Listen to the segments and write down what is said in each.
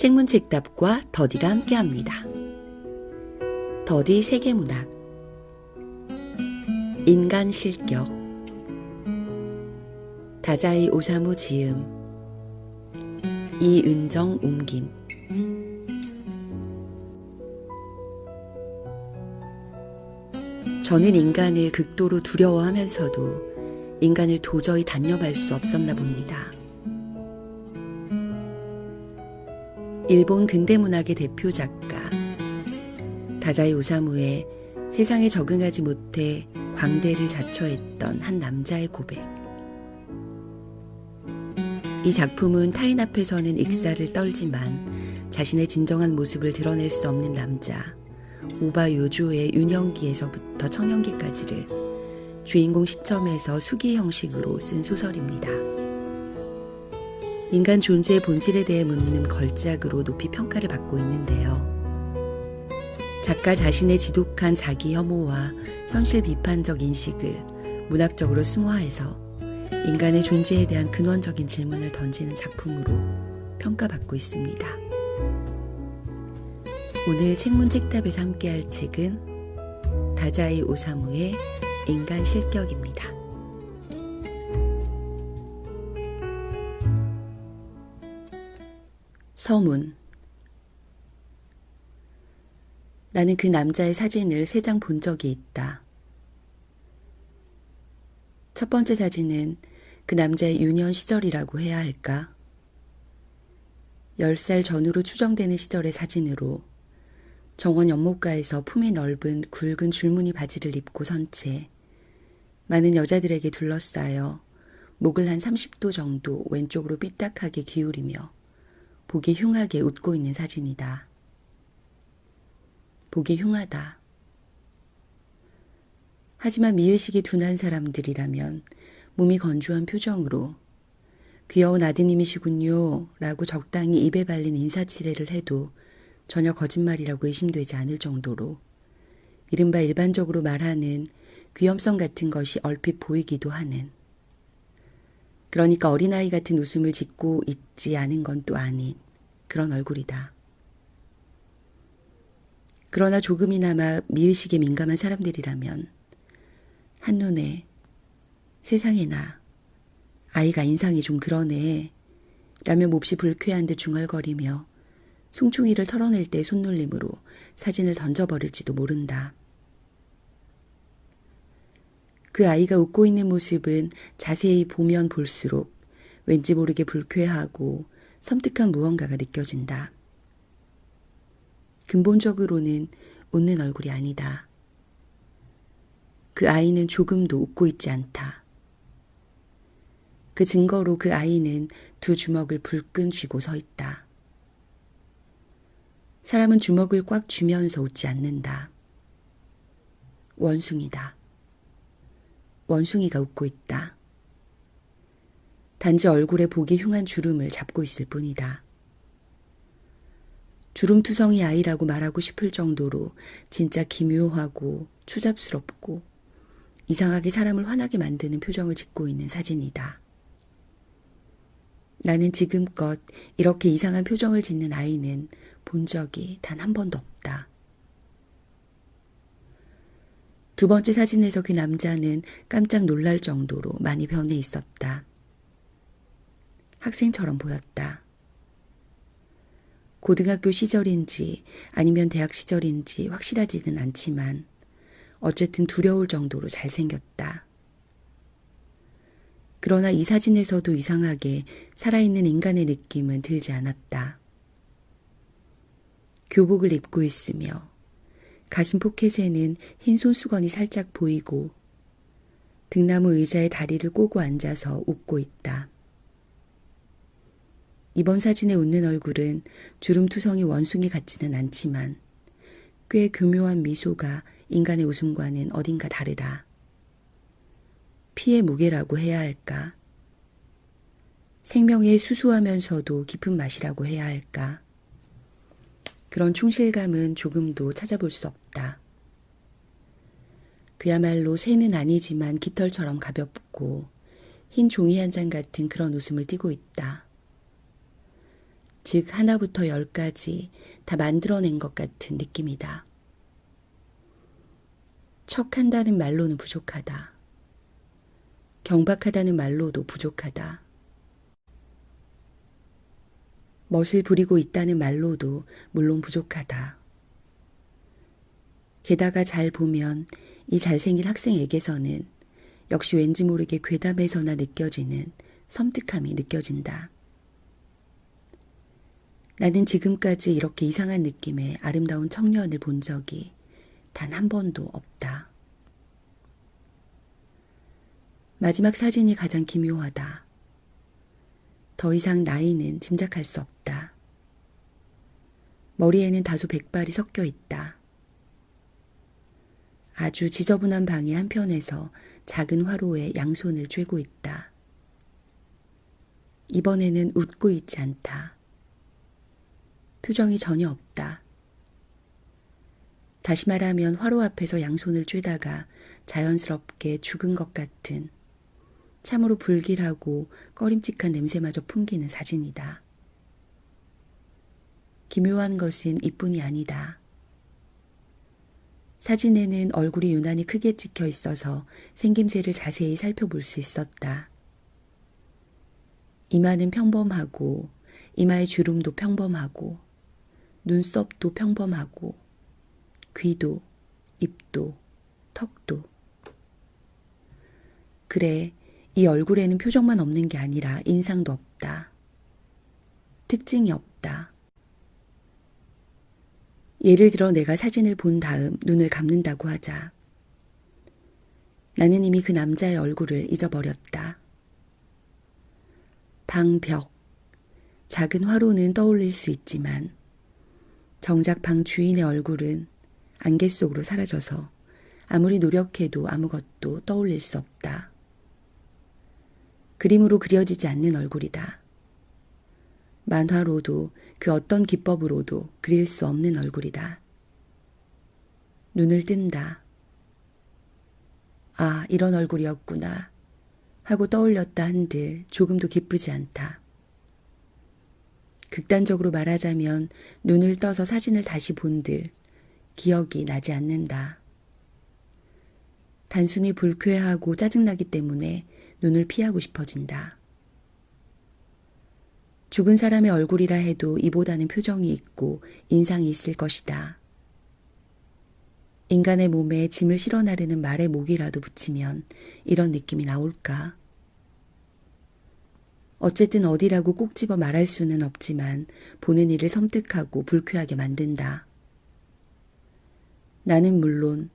책문책답과 더디가 함께합니다. 더디 세계문학 인간 실격 다자이 오사무 지음 이은정 옮김 저는 인간을 극도로 두려워하면서도 인간을 도저히 단념할 수 없었나 봅니다. 일본 근대문학의 대표 작가 다자이 오사무의 세상에 적응하지 못해 광대를 자처했던 한 남자의 고백. 이 작품은 타인 앞에서는 익사를 떨지만 자신의 진정한 모습을 드러낼 수 없는 남자 오바 요조의 유년기에서부터 청년기까지를 주인공 시점에서 수기 형식으로 쓴 소설입니다. 인간 존재의 본질에 대해 묻는 걸작으로 높이 평가를 받고 있는데요. 작가 자신의 지독한 자기 혐오와 현실 비판적 인식을 문학적으로 승화해서 인간의 존재에 대한 근원적인 질문을 던지는 작품으로 평가받고 있습니다. 오늘 책문책답에서 함께할 책은 다자이 오사무의 인간 실격입니다. 서문. 나는 그 남자의 사진을 3장 본 적이 있다. 첫 번째 사진은 그 남자의 유년 시절이라고 해야 할까? 10살 전후로 추정되는 시절의 사진으로 정원 연못가에서 품이 넓은 굵은 줄무늬 바지를 입고 선 채 많은 여자들에게 둘러싸여 목을 한 30도 정도 왼쪽으로 삐딱하게 기울이며 보기 흉하게 웃고 있는 사진이다. 보기 흉하다. 하지만 미의식이 둔한 사람들이라면 몸이 건조한 표정으로 귀여운 아드님이시군요 라고 적당히 입에 발린 인사치레를 해도 전혀 거짓말이라고 의심되지 않을 정도로 이른바 일반적으로 말하는 귀염성 같은 것이 얼핏 보이기도 하는, 그러니까 어린아이 같은 웃음을 짓고 있지 않은 건 또 아닌 그런 얼굴이다. 그러나 조금이나마 미의식에 민감한 사람들이라면 한눈에 세상에나 아이가 인상이 좀 그러네 라며 몹시 불쾌한 듯 중얼거리며 숭충이를 털어낼 때의 손놀림으로 사진을 던져버릴지도 모른다. 그 아이가 웃고 있는 모습은 자세히 보면 볼수록 왠지 모르게 불쾌하고 섬뜩한 무언가가 느껴진다. 근본적으로는 웃는 얼굴이 아니다. 그 아이는 조금도 웃고 있지 않다. 그 증거로 그 아이는 두 주먹을 불끈 쥐고 서 있다. 사람은 주먹을 꽉 쥐면서 웃지 않는다. 원숭이다. 원숭이가 웃고 있다. 단지 얼굴에 보기 흉한 주름을 잡고 있을 뿐이다. 주름투성이 아이라고 말하고 싶을 정도로 진짜 기묘하고 추잡스럽고 이상하게 사람을 화나게 만드는 표정을 짓고 있는 사진이다. 나는 지금껏 이렇게 이상한 표정을 짓는 아이는 본 적이 단 한 번도 없다. 두 번째 사진에서 그 남자는 깜짝 놀랄 정도로 많이 변해 있었다. 학생처럼 보였다. 고등학교 시절인지 아니면 대학 시절인지 확실하지는 않지만 어쨌든 두려울 정도로 잘생겼다. 그러나 이 사진에서도 이상하게 살아있는 인간의 느낌은 들지 않았다. 교복을 입고 있으며 가슴 포켓에는 흰 손수건이 살짝 보이고 등나무 의자에 다리를 꼬고 앉아서 웃고 있다. 이번 사진에 웃는 얼굴은 주름투성이 원숭이 같지는 않지만 꽤 교묘한 미소가 인간의 웃음과는 어딘가 다르다. 피의 무게라고 해야 할까? 생명의 수수하면서도 깊은 맛이라고 해야 할까? 그런 충실감은 조금도 찾아볼 수 없다. 그야말로 새는 아니지만 깃털처럼 가볍고 흰 종이 한 장 같은 그런 웃음을 띠고 있다. 즉 하나부터 열까지 다 만들어낸 것 같은 느낌이다. 척한다는 말로는 부족하다. 경박하다는 말로도 부족하다. 멋을 부리고 있다는 말로도 물론 부족하다. 게다가 잘 보면 이 잘생긴 학생에게서는 역시 왠지 모르게 괴담에서나 느껴지는 섬뜩함이 느껴진다. 나는 지금까지 이렇게 이상한 느낌의 아름다운 청년을 본 적이 단 한 번도 없다. 마지막 사진이 가장 기묘하다. 더 이상 나이는 짐작할 수 없다. 머리에는 다소 백발이 섞여 있다. 아주 지저분한 방의 한편에서 작은 화로에 양손을 쬐고 있다. 이번에는 웃고 있지 않다. 표정이 전혀 없다. 다시 말하면 화로 앞에서 양손을 쬐다가 자연스럽게 죽은 것 같은 참으로 불길하고 꺼림칙한 냄새마저 풍기는 사진이다. 기묘한 것은 이뿐이 아니다. 사진에는 얼굴이 유난히 크게 찍혀 있어서 생김새를 자세히 살펴볼 수 있었다. 이마는 평범하고 이마의 주름도 평범하고 눈썹도 평범하고 귀도 입도 턱도. 그래, 이 얼굴에는 표정만 없는 게 아니라 인상도 없다. 특징이 없다. 예를 들어 내가 사진을 본 다음 눈을 감는다고 하자. 나는 이미 그 남자의 얼굴을 잊어버렸다. 방 벽, 작은 화로는 떠올릴 수 있지만 정작 방 주인의 얼굴은 안개 속으로 사라져서 아무리 노력해도 아무것도 떠올릴 수 없다. 그림으로 그려지지 않는 얼굴이다. 만화로도 그 어떤 기법으로도 그릴 수 없는 얼굴이다. 눈을 뜬다. 아, 이런 얼굴이었구나 하고 떠올렸다 한들 조금도 기쁘지 않다. 극단적으로 말하자면 눈을 떠서 사진을 다시 본들 기억이 나지 않는다. 단순히 불쾌하고 짜증나기 때문에 눈을 피하고 싶어진다. 죽은 사람의 얼굴이라 해도 이보다는 표정이 있고 인상이 있을 것이다. 인간의 몸에 짐을 실어 나르는 말의 목이라도 붙이면 이런 느낌이 나올까? 어쨌든 어디라고 꼭 집어 말할 수는 없지만 보는 이를 섬뜩하고 불쾌하게 만든다. 나는 물론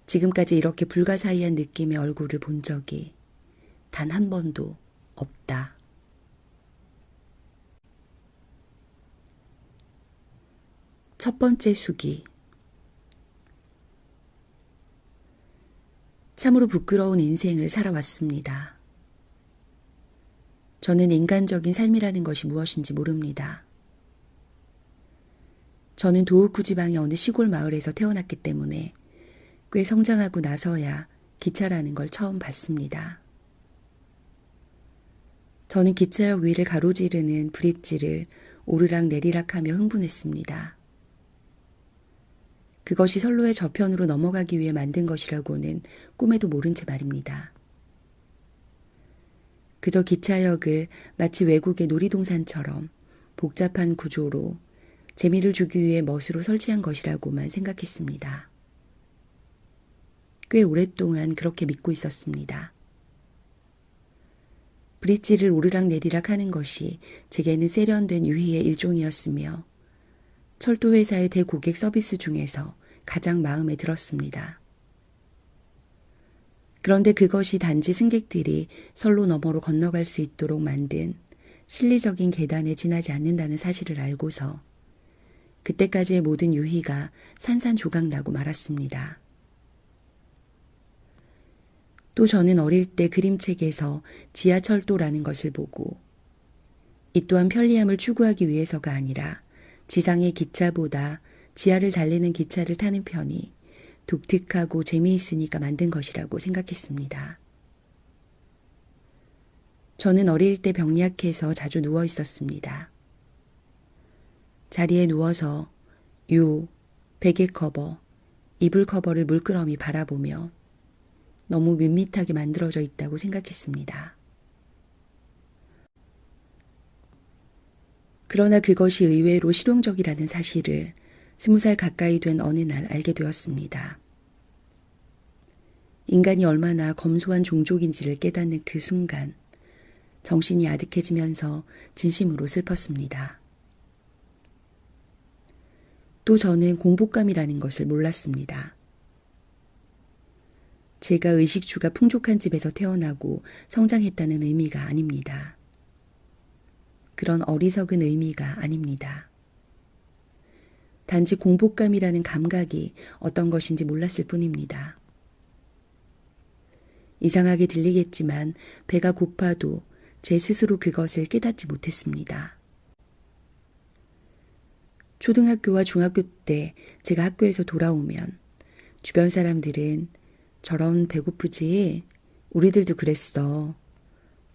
지금까지 이렇게 불가사의한 느낌의 얼굴을 본 적이 단 한 번도 없다. 첫 번째 수기. 참으로 부끄러운 인생을 살아왔습니다. 저는 인간적인 삶이라는 것이 무엇인지 모릅니다. 저는 도호쿠 지방의 어느 시골 마을에서 태어났기 때문에 꽤 성장하고 나서야 기차라는 걸 처음 봤습니다. 저는 기차역 위를 가로지르는 브릿지를 오르락 내리락하며 흥분했습니다. 그것이 선로의 저편으로 넘어가기 위해 만든 것이라고는 꿈에도 모른 채 말입니다. 그저 기차역을 마치 외국의 놀이동산처럼 복잡한 구조로 재미를 주기 위해 멋으로 설치한 것이라고만 생각했습니다. 꽤 오랫동안 그렇게 믿고 있었습니다. 브릿지를 오르락 내리락 하는 것이 제게는 세련된 유희의 일종이었으며 철도회사의 대고객 서비스 중에서 가장 마음에 들었습니다. 그런데 그것이 단지 승객들이 선로 너머로 건너갈 수 있도록 만든 실리적인 계단에 지나지 않는다는 사실을 알고서 그때까지의 모든 유희가 산산조각나고 말았습니다. 또 저는 어릴 때 그림책에서 지하철도라는 것을 보고 이 또한 편리함을 추구하기 위해서가 아니라 지상의 기차보다 지하를 달리는 기차를 타는 편이 독특하고 재미있으니까 만든 것이라고 생각했습니다. 저는 어릴 때 병약해서 자주 누워 있었습니다. 자리에 누워서 요, 베개 커버, 이불 커버를 물끄러미 바라보며 너무 밋밋하게 만들어져 있다고 생각했습니다. 그러나 그것이 의외로 실용적이라는 사실을 20살 가까이 된 어느 날 알게 되었습니다. 인간이 얼마나 검소한 종족인지를 깨닫는 그 순간 정신이 아득해지면서 진심으로 슬펐습니다. 또 저는 공복감이라는 것을 몰랐습니다. 제가 의식주가 풍족한 집에서 태어나고 성장했다는 의미가 아닙니다. 그런 어리석은 의미가 아닙니다. 단지 공복감이라는 감각이 어떤 것인지 몰랐을 뿐입니다. 이상하게 들리겠지만 배가 고파도 제 스스로 그것을 깨닫지 못했습니다. 초등학교와 중학교 때 제가 학교에서 돌아오면 주변 사람들은 저런 배고프지? 우리들도 그랬어.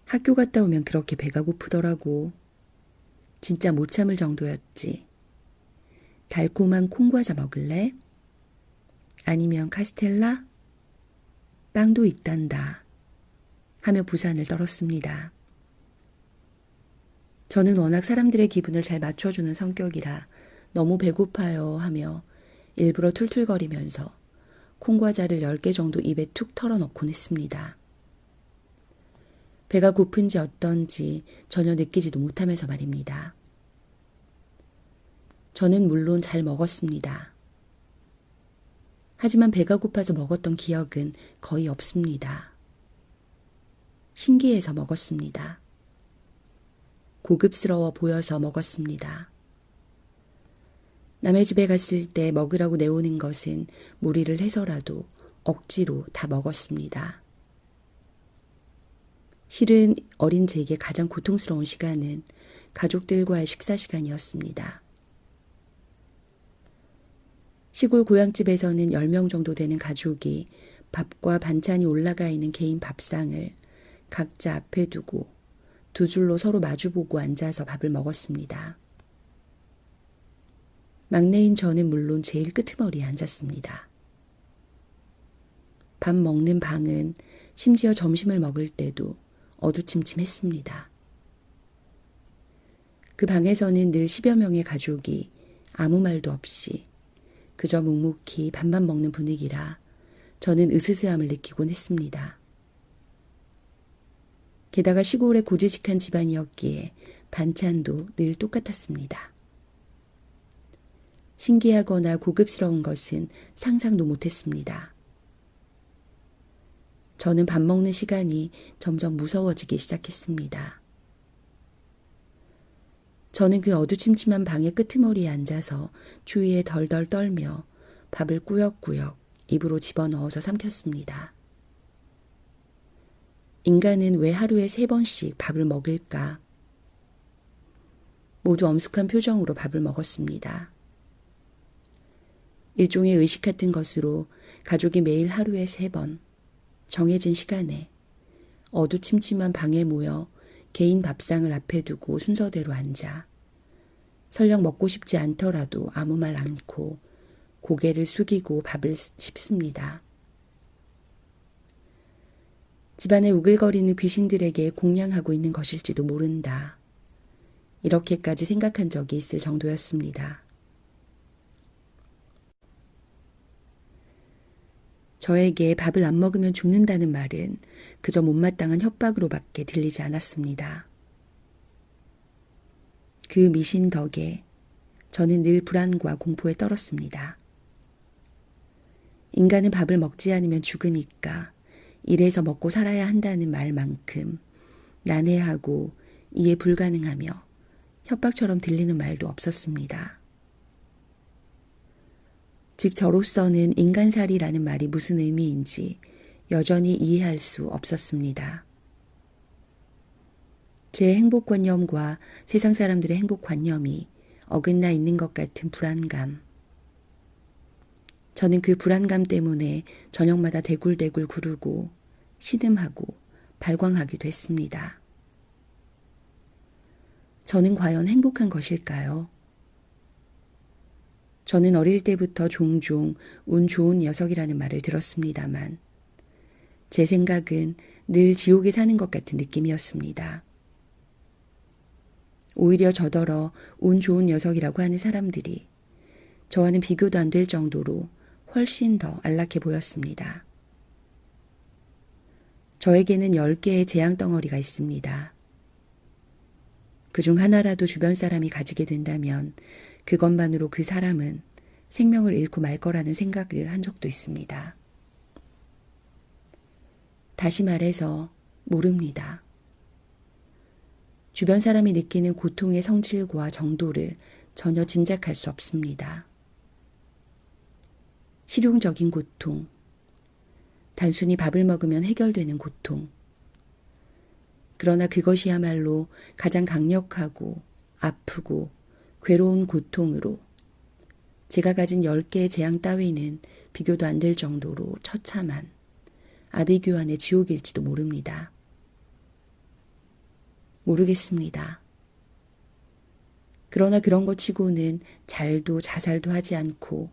학교 갔다 오면 그렇게 배가 고프더라고. 진짜 못 참을 정도였지. 달콤한 콩과자 먹을래? 아니면 카스텔라? 빵도 있단다. 하며 부산을 떨었습니다. 저는 워낙 사람들의 기분을 잘 맞춰주는 성격이라 너무 배고파요 하며 일부러 툴툴거리면서 콩과자를 10개 정도 입에 툭 털어넣곤 했습니다. 배가 고픈지 어떤지 전혀 느끼지도 못하면서 말입니다. 저는 물론 잘 먹었습니다. 하지만 배가 고파서 먹었던 기억은 거의 없습니다. 신기해서 먹었습니다. 고급스러워 보여서 먹었습니다. 남의 집에 갔을 때 먹으라고 내오는 것은 무리를 해서라도 억지로 다 먹었습니다. 실은 어린 제게 가장 고통스러운 시간은 가족들과의 식사 시간이었습니다. 시골 고향집에서는 10명 정도 되는 가족이 밥과 반찬이 올라가 있는 개인 밥상을 각자 앞에 두고 두 줄로 서로 마주보고 앉아서 밥을 먹었습니다. 막내인 저는 물론 제일 끄트머리에 앉았습니다. 밥 먹는 방은 심지어 점심을 먹을 때도 어두침침했습니다. 그 방에서는 늘 10여 명의 가족이 아무 말도 없이 그저 묵묵히 밥만 먹는 분위기라 저는 으스스함을 느끼곤 했습니다. 게다가 시골의 고지식한 집안이었기에 반찬도 늘 똑같았습니다. 신기하거나 고급스러운 것은 상상도 못했습니다. 저는 밥 먹는 시간이 점점 무서워지기 시작했습니다. 저는 그 어두침침한 방의 끄트머리에 앉아서 주위에 덜덜 떨며 밥을 꾸역꾸역 입으로 집어넣어서 삼켰습니다. 인간은 왜 하루에 3번씩 밥을 먹을까? 모두 엄숙한 표정으로 밥을 먹었습니다. 일종의 의식 같은 것으로 가족이 매일 하루에 3번 정해진 시간에 어두침침한 방에 모여 개인 밥상을 앞에 두고 순서대로 앉아 설령 먹고 싶지 않더라도 아무 말 않고 고개를 숙이고 밥을 씹습니다. 집안에 우글거리는 귀신들에게 공양하고 있는 것일지도 모른다. 이렇게까지 생각한 적이 있을 정도였습니다. 저에게 밥을 안 먹으면 죽는다는 말은 그저 못마땅한 협박으로밖에 들리지 않았습니다. 그 미신 덕에 저는 늘 불안과 공포에 떨었습니다. 인간은 밥을 먹지 않으면 죽으니까 이래서 먹고 살아야 한다는 말만큼 난해하고 이해 불가능하며 협박처럼 들리는 말도 없었습니다. 즉 저로서는 인간살이라는 말이 무슨 의미인지 여전히 이해할 수 없었습니다. 제 행복관념과 세상 사람들의 행복관념이 어긋나 있는 것 같은 불안감. 저는 그 불안감 때문에 저녁마다 대굴대굴 구르고 신음하고 발광하기도 했습니다. 저는 과연 행복한 것일까요? 저는 어릴 때부터 종종 운 좋은 녀석이라는 말을 들었습니다만 제 생각은 늘 지옥에 사는 것 같은 느낌이었습니다. 오히려 저더러 운 좋은 녀석이라고 하는 사람들이 저와는 비교도 안 될 정도로 훨씬 더 안락해 보였습니다. 저에게는 10개의 재앙덩어리가 있습니다. 그중 하나라도 주변 사람이 가지게 된다면 그것만으로 그 사람은 생명을 잃고 말 거라는 생각을 한 적도 있습니다. 다시 말해서 모릅니다. 주변 사람이 느끼는 고통의 성질과 정도를 전혀 짐작할 수 없습니다. 실용적인 고통, 단순히 밥을 먹으면 해결되는 고통. 그러나 그것이야말로 가장 강력하고 아프고 괴로운 고통으로 제가 가진 10개의 재앙 따위는 비교도 안 될 정도로 처참한 아비규환의 지옥일지도 모릅니다. 모르겠습니다. 그러나 그런 것 치고는 잘도 자살도 하지 않고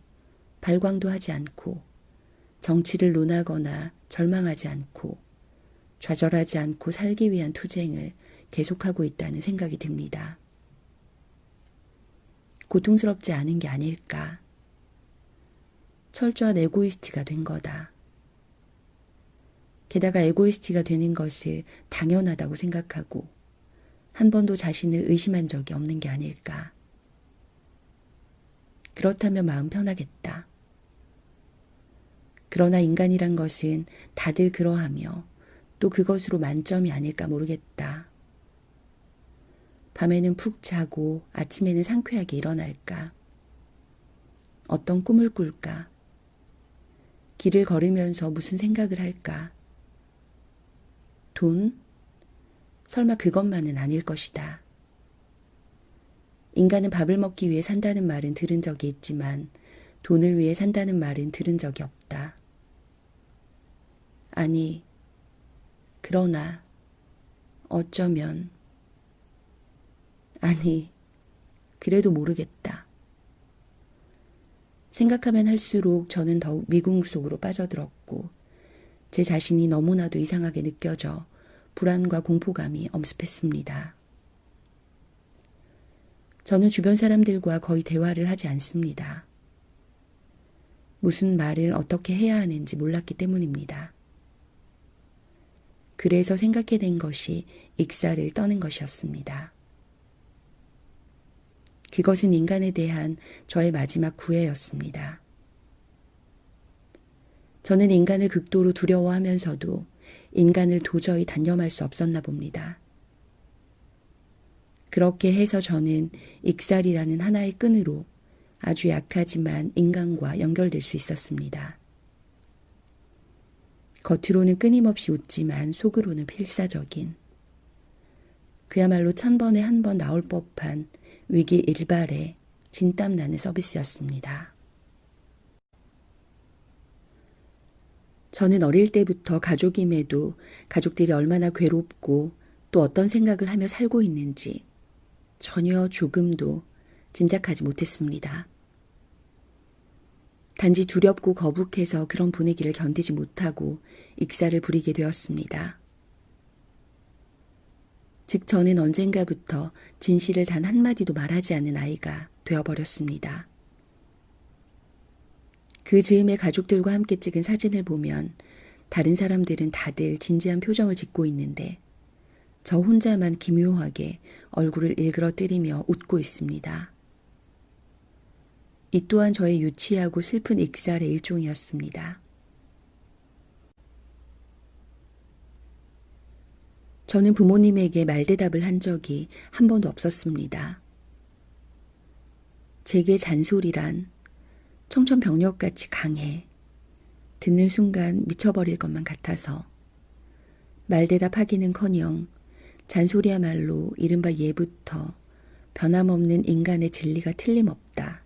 발광도 하지 않고 정치를 논하거나 절망하지 않고 좌절하지 않고 살기 위한 투쟁을 계속하고 있다는 생각이 듭니다. 고통스럽지 않은 게 아닐까. 철저한 에고이스트가 된 거다. 게다가 에고이스트가 되는 것을 당연하다고 생각하고 한 번도 자신을 의심한 적이 없는 게 아닐까. 그렇다면 마음 편하겠다. 그러나 인간이란 것은 다들 그러하며 또 그것으로 만점이 아닐까 모르겠다. 밤에는 푹 자고 아침에는 상쾌하게 일어날까? 어떤 꿈을 꿀까? 길을 걸으면서 무슨 생각을 할까? 돈? 설마 그것만은 아닐 것이다. 인간은 밥을 먹기 위해 산다는 말은 들은 적이 있지만 돈을 위해 산다는 말은 들은 적이 없다. 아니, 그러나 어쩌면 아니, 그래도 모르겠다. 생각하면 할수록 저는 더욱 미궁 속으로 빠져들었고 제 자신이 너무나도 이상하게 느껴져 불안과 공포감이 엄습했습니다. 저는 주변 사람들과 거의 대화를 하지 않습니다. 무슨 말을 어떻게 해야 하는지 몰랐기 때문입니다. 그래서 생각해낸 것이 익사를 떠는 것이었습니다. 그것은 인간에 대한 저의 마지막 구애였습니다. 저는 인간을 극도로 두려워하면서도 인간을 도저히 단념할 수 없었나 봅니다. 그렇게 해서 저는 익살이라는 하나의 끈으로 아주 약하지만 인간과 연결될 수 있었습니다. 겉으로는 끊임없이 웃지만 속으로는 필사적인, 그야말로 1000번에 한 번 나올 법한 위기 일발의 진땀나는 서비스였습니다. 저는 어릴 때부터 가족임에도 가족들이 얼마나 괴롭고 또 어떤 생각을 하며 살고 있는지 전혀 조금도 짐작하지 못했습니다. 단지 두렵고 거북해서 그런 분위기를 견디지 못하고 익사를 부리게 되었습니다. 즉 저는 언젠가부터 진실을 단 한마디도 말하지 않는 아이가 되어버렸습니다. 그 즈음에 가족들과 함께 찍은 사진을 보면 다른 사람들은 다들 진지한 표정을 짓고 있는데 저 혼자만 기묘하게 얼굴을 일그러뜨리며 웃고 있습니다. 이 또한 저의 유치하고 슬픈 익살의 일종이었습니다. 저는 부모님에게 말대답을 한 적이 한 번도 없었습니다. 제게 잔소리란 청천벽력같이 강해 듣는 순간 미쳐버릴 것만 같아서 말대답하기는커녕 잔소리야말로 이른바 예부터 변함없는 인간의 진리가 틀림없다.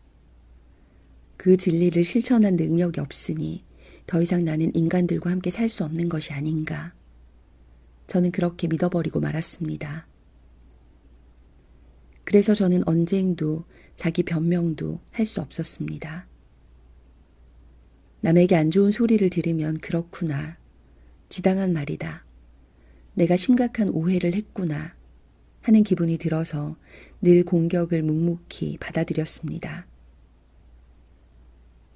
그 진리를 실천한 능력이 없으니 더 이상 나는 인간들과 함께 살 수 없는 것이 아닌가. 저는 그렇게 믿어버리고 말았습니다. 그래서 저는 언쟁도 자기 변명도 할 수 없었습니다. 남에게 안 좋은 소리를 들으면 그렇구나. 지당한 말이다. 내가 심각한 오해를 했구나 하는 기분이 들어서 늘 공격을 묵묵히 받아들였습니다.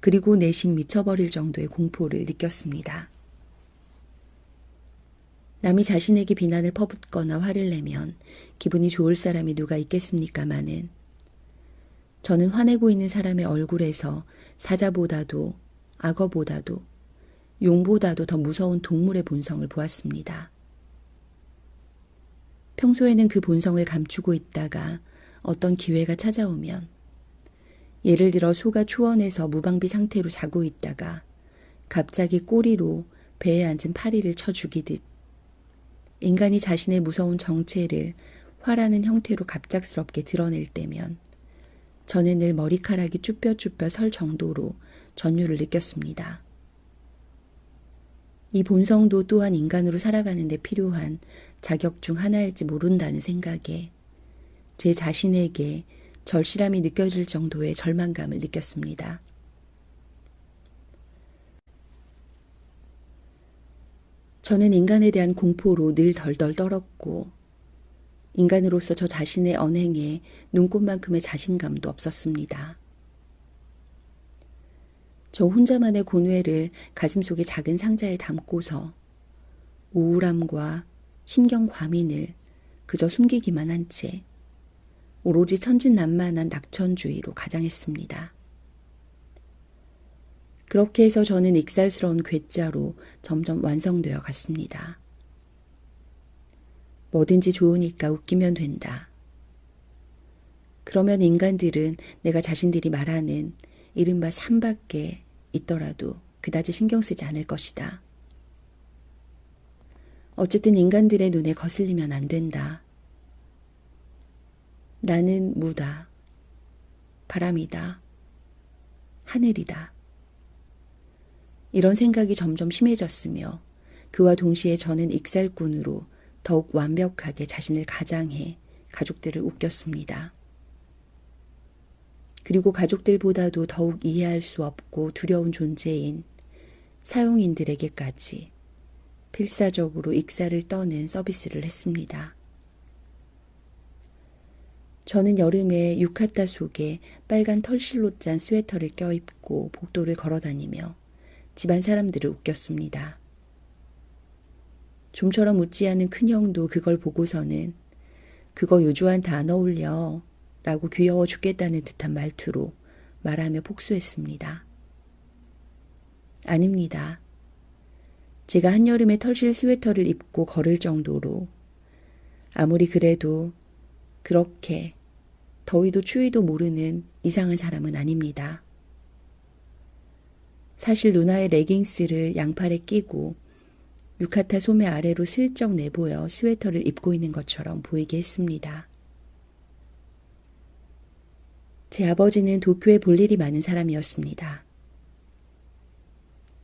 그리고 내심 미쳐버릴 정도의 공포를 느꼈습니다. 남이 자신에게 비난을 퍼붓거나 화를 내면 기분이 좋을 사람이 누가 있겠습니까마는 저는 화내고 있는 사람의 얼굴에서 사자보다도 악어보다도 용보다도 더 무서운 동물의 본성을 보았습니다. 평소에는 그 본성을 감추고 있다가 어떤 기회가 찾아오면 예를 들어 소가 초원에서 무방비 상태로 자고 있다가 갑자기 꼬리로 배에 앉은 파리를 쳐 죽이듯 인간이 자신의 무서운 정체를 화라는 형태로 갑작스럽게 드러낼 때면 저는 늘 머리카락이 쭈뼛쭈뼛 설 정도로 전율을 느꼈습니다. 이 본성도 또한 인간으로 살아가는 데 필요한 자격 중 하나일지 모른다는 생각에 제 자신에게 절실함이 느껴질 정도의 절망감을 느꼈습니다. 저는 인간에 대한 공포로 늘 덜덜 떨었고 인간으로서 저 자신의 언행에 눈꽃만큼의 자신감도 없었습니다. 저 혼자만의 고뇌를 가슴속의 작은 상자에 담고서 우울함과 신경 과민을 그저 숨기기만 한 채 오로지 천진난만한 낙천주의로 가장했습니다. 그렇게 해서 저는 익살스러운 괴짜로 점점 완성되어 갔습니다. 뭐든지 좋으니까 웃기면 된다. 그러면 인간들은 내가 자신들이 말하는 이른바 산밖에 있더라도 그다지 신경 쓰지 않을 것이다. 어쨌든 인간들의 눈에 거슬리면 안 된다. 나는 무다. 바람이다. 하늘이다. 이런 생각이 점점 심해졌으며 그와 동시에 저는 익살꾼으로 더욱 완벽하게 자신을 가장해 가족들을 웃겼습니다. 그리고 가족들보다도 더욱 이해할 수 없고 두려운 존재인 사용인들에게까지 필사적으로 익살을 떠는 서비스를 했습니다. 저는 여름에 유카타 속에 빨간 털실로 짠 스웨터를 껴입고 복도를 걸어다니며 집안 사람들을 웃겼습니다. 좀처럼 웃지 않은 큰형도 그걸 보고서는 그거 요조한테 안 어울려 라고 귀여워 죽겠다는 듯한 말투로 말하며 폭소했습니다. 아닙니다. 제가 한여름에 털실 스웨터를 입고 걸을 정도로 아무리 그래도 그렇게 더위도 추위도 모르는 이상한 사람은 아닙니다. 사실 누나의 레깅스를 양팔에 끼고 유카타 소매 아래로 슬쩍 내보여 스웨터를 입고 있는 것처럼 보이게 했습니다. 제 아버지는 도쿄에 볼 일이 많은 사람이었습니다.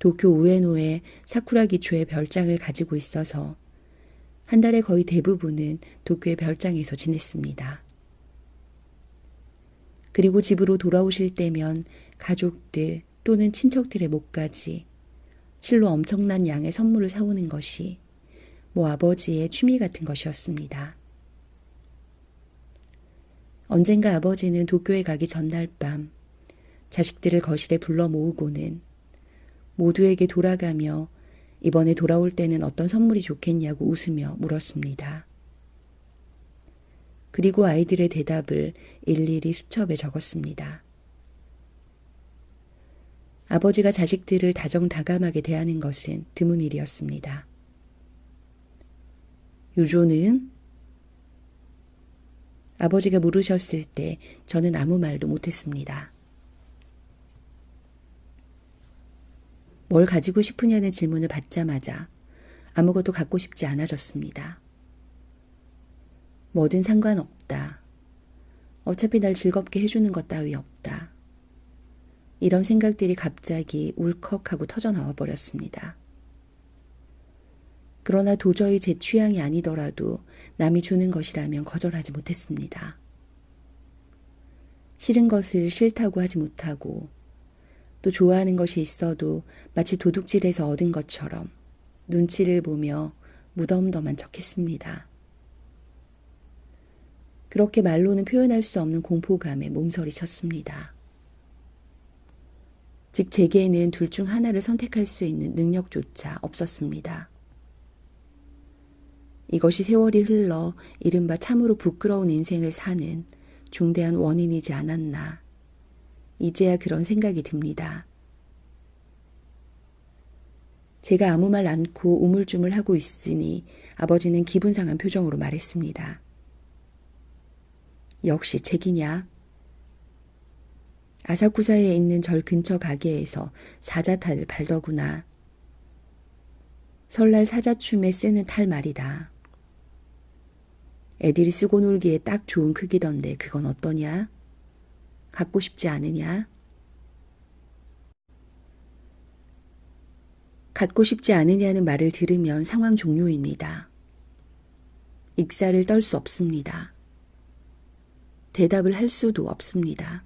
도쿄 우에노에 사쿠라 기초의 별장을 가지고 있어서 한 달의 거의 대부분은 도쿄의 별장에서 지냈습니다. 그리고 집으로 돌아오실 때면 가족들 또는 친척들의 목까지 실로 엄청난 양의 선물을 사오는 것이 아버지의 취미 같은 것이었습니다. 언젠가 아버지는 도쿄에 가기 전날 밤 자식들을 거실에 불러 모으고는 모두에게 돌아가며 이번에 돌아올 때는 어떤 선물이 좋겠냐고 웃으며 물었습니다. 그리고 아이들의 대답을 일일이 수첩에 적었습니다. 아버지가 자식들을 다정다감하게 대하는 것은 드문 일이었습니다. 요조는? 아버지가 물으셨을 때 저는 아무 말도 못했습니다. 뭘 가지고 싶으냐는 질문을 받자마자 아무것도 갖고 싶지 않아졌습니다. 뭐든 상관없다. 어차피 날 즐겁게 해주는 것 따위 없다. 이런 생각들이 갑자기 울컥하고 터져나와 버렸습니다. 그러나 도저히 제 취향이 아니더라도 남이 주는 것이라면 거절하지 못했습니다. 싫은 것을 싫다고 하지 못하고 또 좋아하는 것이 있어도 마치 도둑질해서 얻은 것처럼 눈치를 보며 무덤덤한 척했습니다. 그렇게 말로는 표현할 수 없는 공포감에 몸서리 쳤습니다. 즉 제게는 둘 중 하나를 선택할 수 있는 능력조차 없었습니다. 이것이 세월이 흘러 이른바 참으로 부끄러운 인생을 사는 중대한 원인이지 않았나. 이제야 그런 생각이 듭니다. 제가 아무 말 않고 우물쭈물하고 있으니 아버지는 기분 상한 표정으로 말했습니다. 역시 책이냐? 아사쿠사에 있는 절 근처 가게에서 사자탈을 팔더구나. 설날 사자춤에 쓰는 탈 말이다. 애들이 쓰고 놀기에 딱 좋은 크기던데 그건 어떠냐? 갖고 싶지 않으냐? 갖고 싶지 않으냐는 말을 들으면 상황 종료입니다. 익사를 떨 수 없습니다. 대답을 할 수도 없습니다.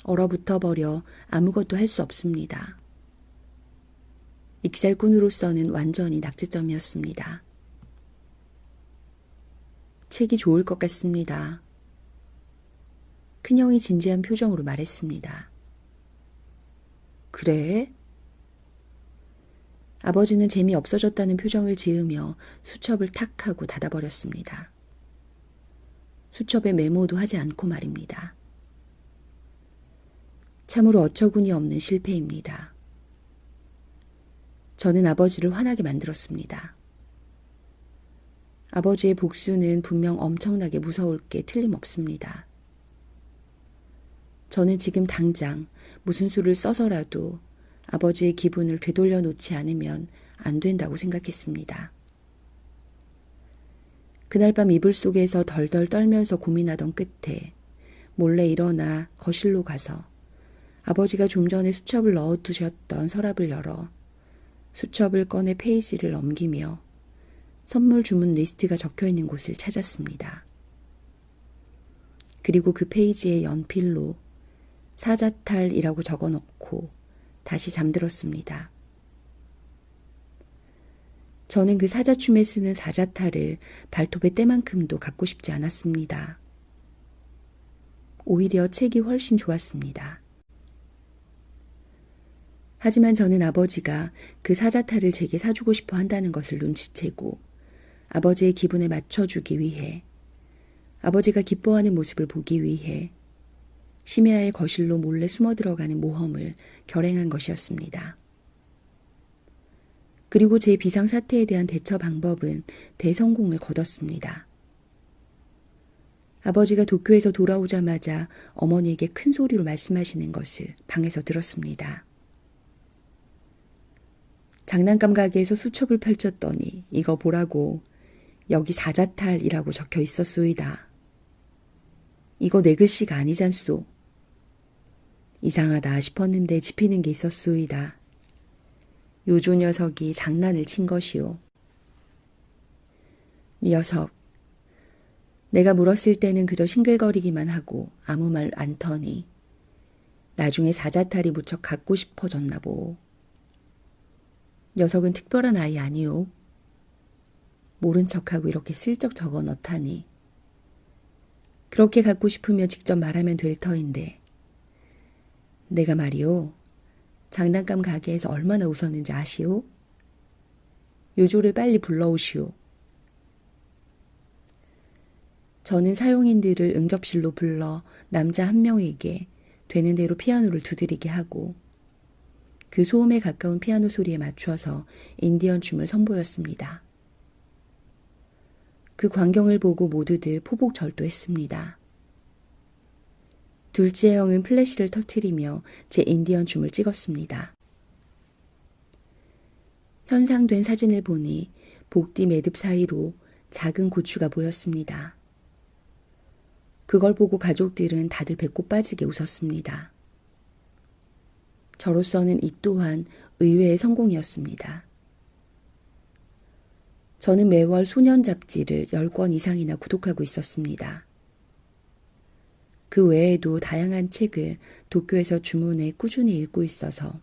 얼어붙어 버려 아무것도 할 수 없습니다. 익살꾼으로서는 완전히 낙제점이었습니다. 책이 좋을 것 같습니다. 큰형이 진지한 표정으로 말했습니다. 그래? 아버지는 재미없어졌다는 표정을 지으며 수첩을 탁 하고 닫아버렸습니다. 수첩에 메모도 하지 않고 말입니다. 참으로 어처구니 없는 실패입니다. 저는 아버지를 화나게 만들었습니다. 아버지의 복수는 분명 엄청나게 무서울 게 틀림없습니다. 저는 지금 당장 무슨 수를 써서라도 아버지의 기분을 되돌려 놓지 않으면 안 된다고 생각했습니다. 그날 밤 이불 속에서 덜덜 떨면서 고민하던 끝에 몰래 일어나 거실로 가서 아버지가 좀 전에 수첩을 넣어두셨던 서랍을 열어 수첩을 꺼내 페이지를 넘기며 선물 주문 리스트가 적혀있는 곳을 찾았습니다. 그리고 그 페이지에 연필로 사자탈이라고 적어놓고 다시 잠들었습니다. 저는 그 사자춤에 쓰는 사자탈을 발톱의 때만큼도 갖고 싶지 않았습니다. 오히려 책이 훨씬 좋았습니다. 하지만 저는 아버지가 그 사자탈을 제게 사주고 싶어 한다는 것을 눈치채고 아버지의 기분에 맞춰주기 위해 아버지가 기뻐하는 모습을 보기 위해 심야의 거실로 몰래 숨어 들어가는 모험을 결행한 것이었습니다. 그리고 제 비상사태에 대한 대처 방법은 대성공을 거뒀습니다. 아버지가 도쿄에서 돌아오자마자 어머니에게 큰 소리로 말씀하시는 것을 방에서 들었습니다. 장난감 가게에서 수첩을 펼쳤더니 이거 보라고 여기 사자탈이라고 적혀 있었소이다. 이거 내 글씨가 아니잖소. 이상하다 싶었는데 짚히는 게 있었소이다. 요조 녀석이 장난을 친 것이오. 녀석, 내가 물었을 때는 그저 싱글거리기만 하고 아무 말 안 터니 나중에 사자탈이 무척 갖고 싶어졌나 보. 녀석은 특별한 아이 아니오. 모른 척하고 이렇게 슬쩍 적어 넣다니. 그렇게 갖고 싶으면 직접 말하면 될 터인데. 내가 말이오. 장난감 가게에서 얼마나 웃었는지 아시오? 요조를 빨리 불러오시오. 저는 사용인들을 응접실로 불러 남자 한 명에게 되는 대로 피아노를 두드리게 하고 그 소음에 가까운 피아노 소리에 맞춰서 인디언 춤을 선보였습니다. 그 광경을 보고 모두들 포복절도했습니다. 둘째 형은 플래시를 터뜨리며 제 인디언 춤을 찍었습니다. 현상된 사진을 보니 복뒤 매듭 사이로 작은 고추가 보였습니다. 그걸 보고 가족들은 다들 배꼽 빠지게 웃었습니다. 저로서는 이 또한 의외의 성공이었습니다. 저는 매월 소년 잡지를 10권 이상이나 구독하고 있었습니다. 그 외에도 다양한 책을 도쿄에서 주문해 꾸준히 읽고 있어서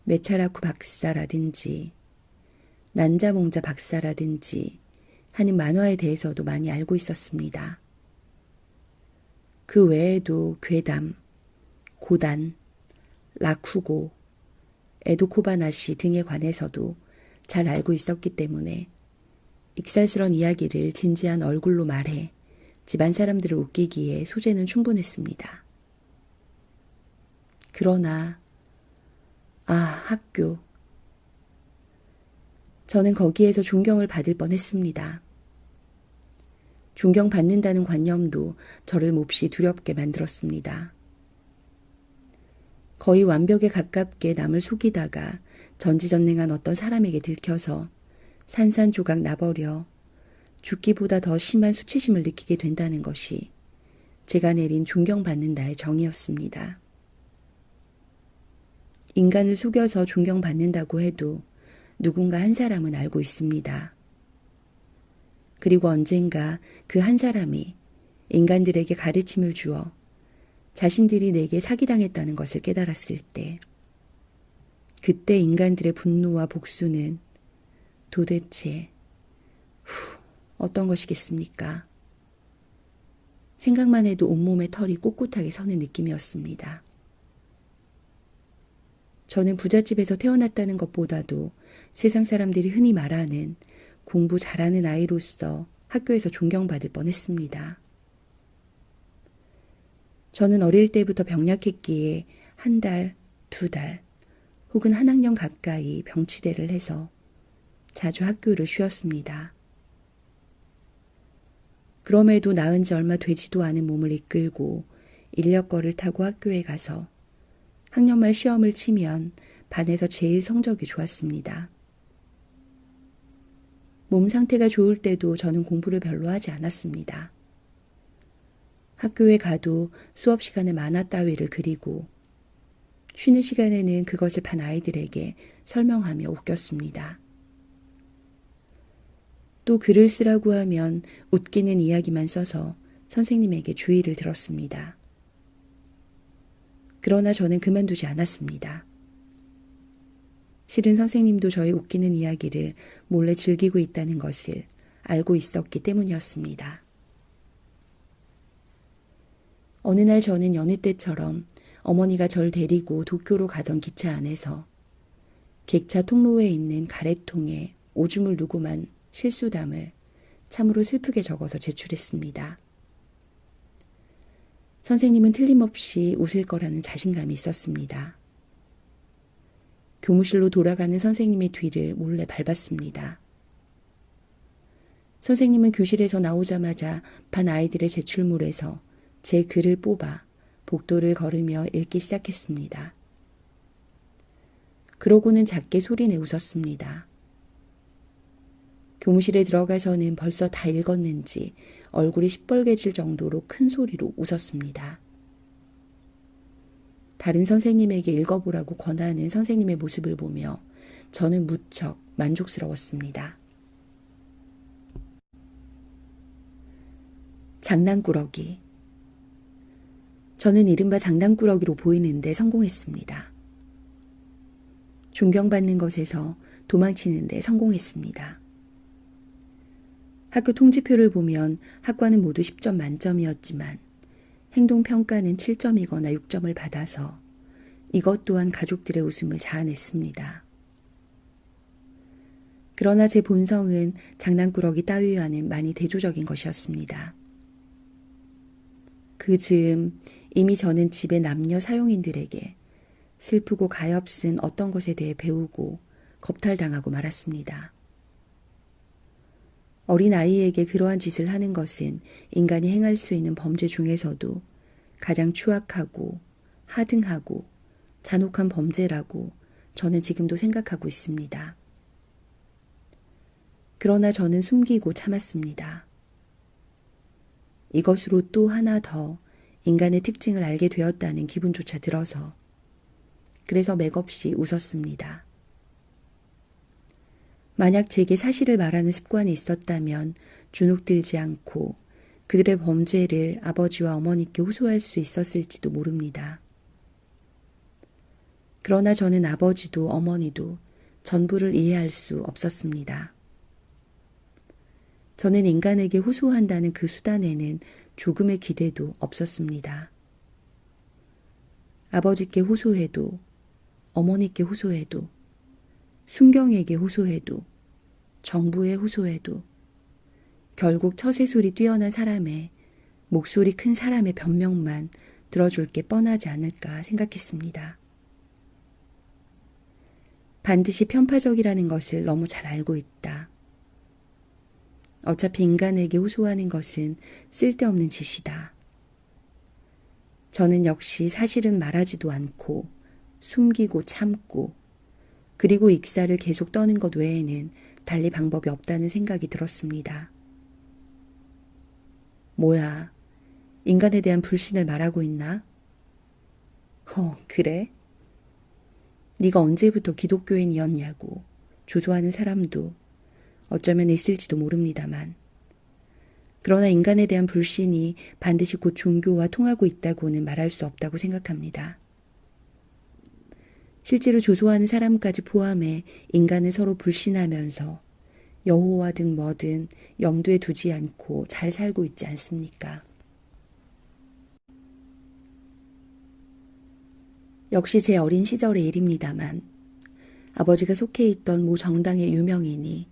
메차라쿠 박사라든지 난자몽자 박사라든지 하는 만화에 대해서도 많이 알고 있었습니다. 그 외에도 괴담, 고단, 라쿠고, 에도코바나시 등에 관해서도 잘 알고 있었기 때문에 익살스런 이야기를 진지한 얼굴로 말해 집안 사람들을 웃기기에 소재는 충분했습니다. 그러나 학교. 저는 거기에서 존경을 받을 뻔했습니다. 존경받는다는 관념도 저를 몹시 두렵게 만들었습니다. 거의 완벽에 가깝게 남을 속이다가 전지전능한 어떤 사람에게 들켜서 산산조각 나버려 죽기보다 더 심한 수치심을 느끼게 된다는 것이 제가 내린 존경받는다의 정의였습니다. 인간을 속여서 존경받는다고 해도 누군가 한 사람은 알고 있습니다. 그리고 언젠가 그 한 사람이 인간들에게 가르침을 주어 자신들이 내게 사기당했다는 것을 깨달았을 때, 그때 인간들의 분노와 복수는 도대체 어떤 것이겠습니까? 생각만 해도 온몸에 털이 꼿꼿하게 서는 느낌이었습니다. 저는 부잣집에서 태어났다는 것보다도 세상 사람들이 흔히 말하는 공부 잘하는 아이로서 학교에서 존경받을 뻔했습니다. 저는 어릴 때부터 병약했기에 한 달, 두 달, 혹은 한 학년 가까이 병치대를 해서 자주 학교를 쉬었습니다. 그럼에도 나은 지 얼마 되지도 않은 몸을 이끌고 인력거를 타고 학교에 가서 학년 말 시험을 치면 반에서 제일 성적이 좋았습니다. 몸 상태가 좋을 때도 저는 공부를 별로 하지 않았습니다. 학교에 가도 수업 시간에 만화 따위를 그리고 쉬는 시간에는 그것을 반 아이들에게 설명하며 웃겼습니다. 또 글을 쓰라고 하면 웃기는 이야기만 써서 선생님에게 주의를 들었습니다. 그러나 저는 그만두지 않았습니다. 실은 선생님도 저의 웃기는 이야기를 몰래 즐기고 있다는 것을 알고 있었기 때문이었습니다. 어느 날 저는 여느 때처럼 어머니가 절 데리고 도쿄로 가던 기차 안에서 객차 통로에 있는 가래통에 오줌을 누구만 실수담을 참으로 슬프게 적어서 제출했습니다. 선생님은 틀림없이 웃을 거라는 자신감이 있었습니다. 교무실로 돌아가는 선생님의 뒤를 몰래 밟았습니다. 선생님은 교실에서 나오자마자 반 아이들의 제출물에서 제 글을 뽑아 복도를 걸으며 읽기 시작했습니다. 그러고는 작게 소리내 웃었습니다. 교무실에 들어가서는 벌써 다 읽었는지 얼굴이 시뻘개질 정도로 큰 소리로 웃었습니다. 다른 선생님에게 읽어보라고 권하는 선생님의 모습을 보며 저는 무척 만족스러웠습니다. 장난꾸러기. 저는 이른바 장난꾸러기로 보이는데 성공했습니다. 존경받는 것에서 도망치는 데 성공했습니다. 학교 통지표를 보면 학과는 모두 10점 만점이었지만 행동평가는 7점이거나 6점을 받아서 이것 또한 가족들의 웃음을 자아냈습니다. 그러나 제 본성은 장난꾸러기 따위와는 많이 대조적인 것이었습니다. 그 즈음 이미 저는 집의 남녀 사용인들에게 슬프고 가엾은 어떤 것에 대해 배우고 겁탈당하고 말았습니다. 어린 아이에게 그러한 짓을 하는 것은 인간이 행할 수 있는 범죄 중에서도 가장 추악하고 하등하고 잔혹한 범죄라고 저는 지금도 생각하고 있습니다. 그러나 저는 숨기고 참았습니다. 이것으로 또 하나 더 인간의 특징을 알게 되었다는 기분조차 들어서 그래서 맥없이 웃었습니다. 만약 제게 사실을 말하는 습관이 있었다면 주눅들지 않고 그들의 범죄를 아버지와 어머니께 호소할 수 있었을지도 모릅니다. 그러나 저는 아버지도 어머니도 전부를 이해할 수 없었습니다. 저는 인간에게 호소한다는 그 수단에는 조금의 기대도 없었습니다. 아버지께 호소해도, 어머니께 호소해도, 순경에게 호소해도, 정부에 호소해도, 결국 처세술이 뛰어난 사람의, 목소리 큰 사람의 변명만 들어줄 게 뻔하지 않을까 생각했습니다. 반드시 편파적이라는 것을 너무 잘 알고 있다. 어차피 인간에게 호소하는 것은 쓸데없는 짓이다. 저는 역시 사실은 말하지도 않고 숨기고 참고 그리고 익사를 계속 떠는 것 외에는 달리 방법이 없다는 생각이 들었습니다. 뭐야, 인간에 대한 불신을 말하고 있나? 그래? 네가 언제부터 기독교인이었냐고 조소하는 사람도 어쩌면 있을지도 모릅니다만, 그러나 인간에 대한 불신이 반드시 곧 종교와 통하고 있다고는 말할 수 없다고 생각합니다. 실제로 조소하는 사람까지 포함해 인간은 서로 불신하면서 여호와든 뭐든 염두에 두지 않고 잘 살고 있지 않습니까? 역시 제 어린 시절의 일입니다만, 아버지가 속해 있던 모 정당의 유명인이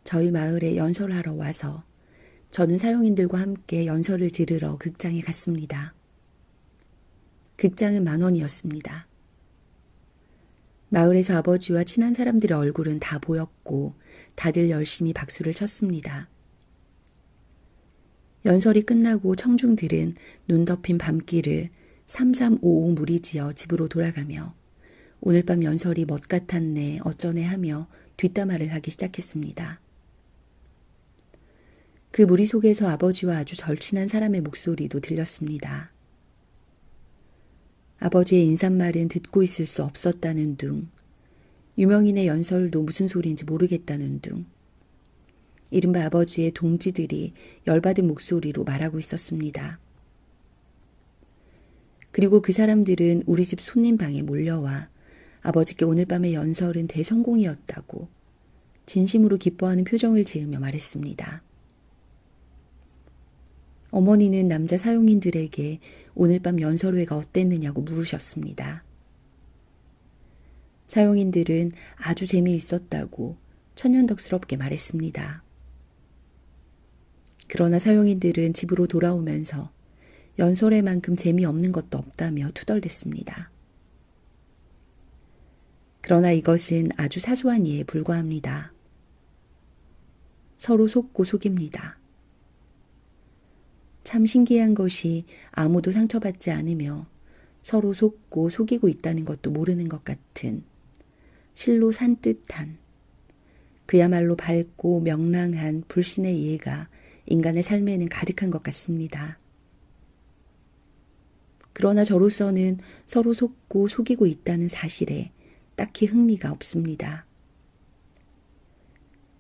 저희 마을에 연설하러 와서 저는 사용인들과 함께 연설을 들으러 극장에 갔습니다. 극장은 10,000원이었습니다. 마을에서 아버지와 친한 사람들의 얼굴은 다 보였고 다들 열심히 박수를 쳤습니다. 연설이 끝나고 청중들은 눈 덮인 밤길을 3355 무리지어 집으로 돌아가며 오늘 밤 연설이 멋 같았네 어쩌네 하며 뒷담화를 하기 시작했습니다. 그 무리 속에서 아버지와 아주 절친한 사람의 목소리도 들렸습니다. 아버지의 인사말은 듣고 있을 수 없었다는 둥, 유명인의 연설도 무슨 소리인지 모르겠다는 둥, 이른바 아버지의 동지들이 열받은 목소리로 말하고 있었습니다. 그리고 그 사람들은 우리 집 손님 방에 몰려와 아버지께 오늘 밤의 연설은 대성공이었다고 진심으로 기뻐하는 표정을 지으며 말했습니다. 어머니는 남자 사용인들에게 오늘 밤 연설회가 어땠느냐고 물으셨습니다. 사용인들은 아주 재미있었다고 천연덕스럽게 말했습니다. 그러나 사용인들은 집으로 돌아오면서 연설회만큼 재미없는 것도 없다며 투덜댔습니다. 그러나 이것은 아주 사소한 예에 불과합니다. 서로 속고 속입니다. 참 신기한 것이 아무도 상처받지 않으며 서로 속고 속이고 있다는 것도 모르는 것 같은 실로 산뜻한 그야말로 밝고 명랑한 불신의 이해가 인간의 삶에는 가득한 것 같습니다. 그러나 저로서는 서로 속고 속이고 있다는 사실에 딱히 흥미가 없습니다.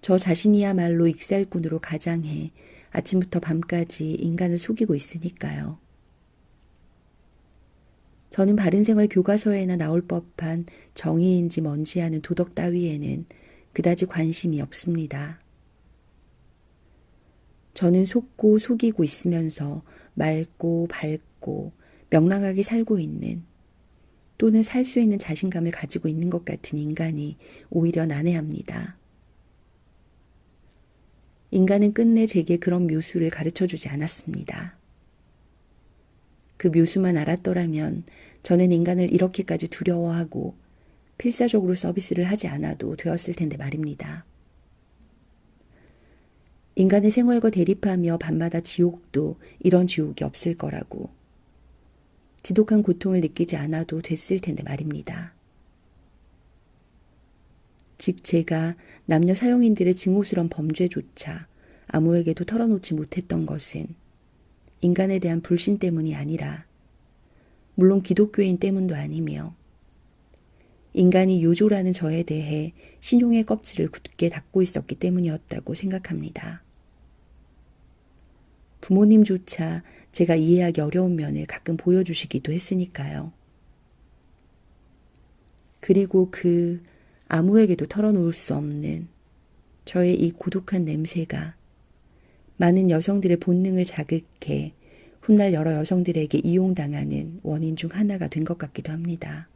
저 자신이야말로 익살꾼으로 가장해 아침부터 밤까지 인간을 속이고 있으니까요. 저는 바른생활 교과서에나 나올 법한 정의인지 뭔지 아는 도덕 따위에는 그다지 관심이 없습니다. 저는 속고 속이고 있으면서 맑고 밝고 명랑하게 살고 있는 또는 살 수 있는 자신감을 가지고 있는 것 같은 인간이 오히려 난해합니다. 인간은 끝내 제게 그런 묘수를 가르쳐주지 않았습니다. 그 묘수만 알았더라면 저는 인간을 이렇게까지 두려워하고 필사적으로 서비스를 하지 않아도 되었을 텐데 말입니다. 인간의 생활과 대립하며 밤마다 지옥도 이런 지옥이 없을 거라고, 지독한 고통을 느끼지 않아도 됐을 텐데 말입니다. 즉 제가 남녀 사용인들의 증오스러운 범죄조차 아무에게도 털어놓지 못했던 것은 인간에 대한 불신 때문이 아니라 물론 기독교인 때문도 아니며 인간이 요조라는 저에 대해 신용의 껍질을 굳게 닫고 있었기 때문이었다고 생각합니다. 부모님조차 제가 이해하기 어려운 면을 가끔 보여주시기도 했으니까요. 그리고 그 아무에게도 털어놓을 수 없는 저의 이 고독한 냄새가 많은 여성들의 본능을 자극해 훗날 여러 여성들에게 이용당하는 원인 중 하나가 된 것 같기도 합니다.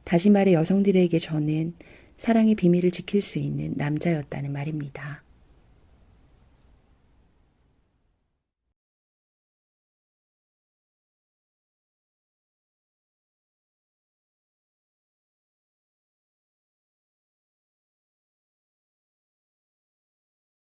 다시 말해 여성들에게 저는 사랑의 비밀을 지킬 수 있는 남자였다는 말입니다.